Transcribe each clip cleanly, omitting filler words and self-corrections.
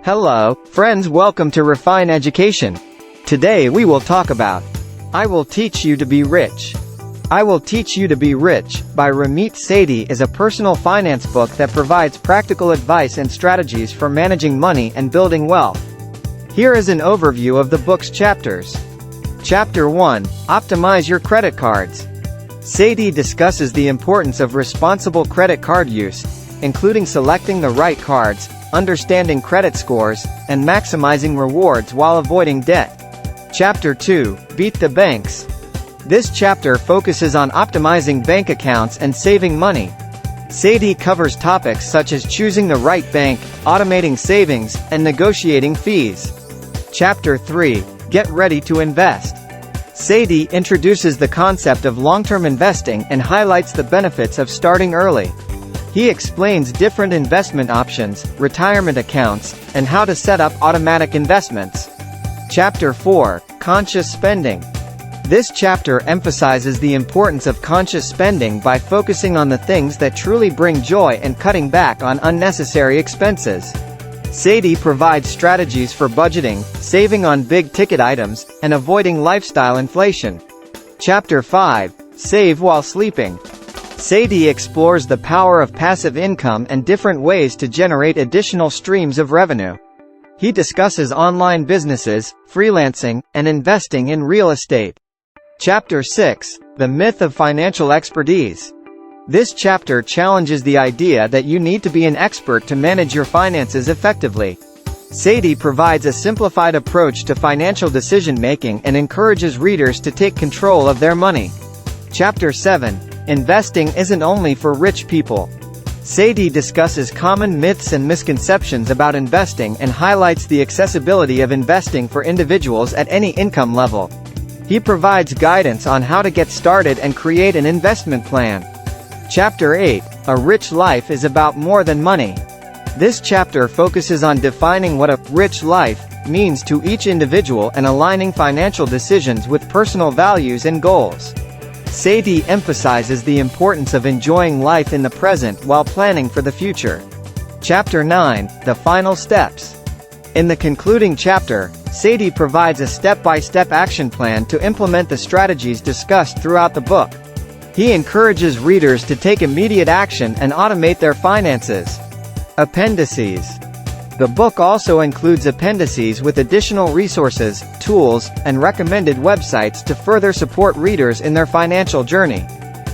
Hello, friends, welcome to Refine Education. Today we will talk about I Will Teach You to Be Rich. I Will Teach You to Be Rich by Ramit. Sethi is a personal finance book that provides practical advice and strategies for managing money and building wealth. Here is an overview of the book's chapters. Chapter 1, Optimize Your Credit Cards. Sethi discusses the importance of responsible credit card use, including selecting the right cards, understanding credit scores, and maximizing rewards while avoiding debt. Chapter 2, Beat the Banks. This chapter focuses on optimizing bank accounts and saving money. Sethi covers topics such as choosing the right bank, automating savings, and negotiating fees. Chapter 3, Get Ready to Invest. Sethi introduces the concept of long-term investing and highlights the benefits of starting early. He explains different investment options, retirement accounts, and how to set up automatic investments. Chapter 4, Conscious Spending. This chapter emphasizes the importance of conscious spending by focusing on the things that truly bring joy and cutting back on unnecessary expenses. Sethi provides strategies for budgeting, saving on big-ticket items, and avoiding lifestyle inflation. Chapter 5, Save While Sleeping. Sethi explores the power of passive income and different ways to generate additional streams of revenue. He discusses online businesses, freelancing, and investing in real estate. Chapter 6, The Myth of Financial Expertise. This chapter challenges the idea that you need to be an expert to manage your finances effectively. Sethi provides a simplified approach to financial decision-making and encourages readers to take control of their money. Chapter 7, Investing Isn't Only for Rich People. Sethi discusses common myths and misconceptions about investing and highlights the accessibility of investing for individuals at any income level. He provides guidance on how to get started and create an investment plan. Chapter 8, A Rich Life is About More Than Money. This chapter focuses on defining what a rich life means to each individual and aligning financial decisions with personal values and goals. Sethi emphasizes the importance of enjoying life in the present while planning for the future. Chapter 9, The Final Steps. In the concluding chapter, Sethi provides a step-by-step action plan to implement the strategies discussed throughout the book. He encourages readers to take immediate action and automate their finances. Appendices. The book also includes appendices with additional resources, tools, and recommended websites to further support readers in their financial journey.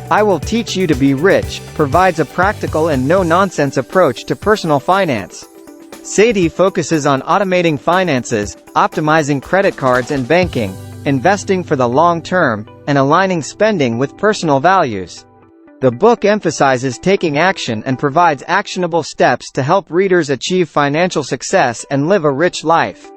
I Will Teach You to Be Rich provides a practical and no-nonsense approach to personal finance. Sethi focuses on automating finances, optimizing credit cards and banking, investing for the long term, and aligning spending with personal values. The book emphasizes taking action and provides actionable steps to help readers achieve financial success and live a rich life.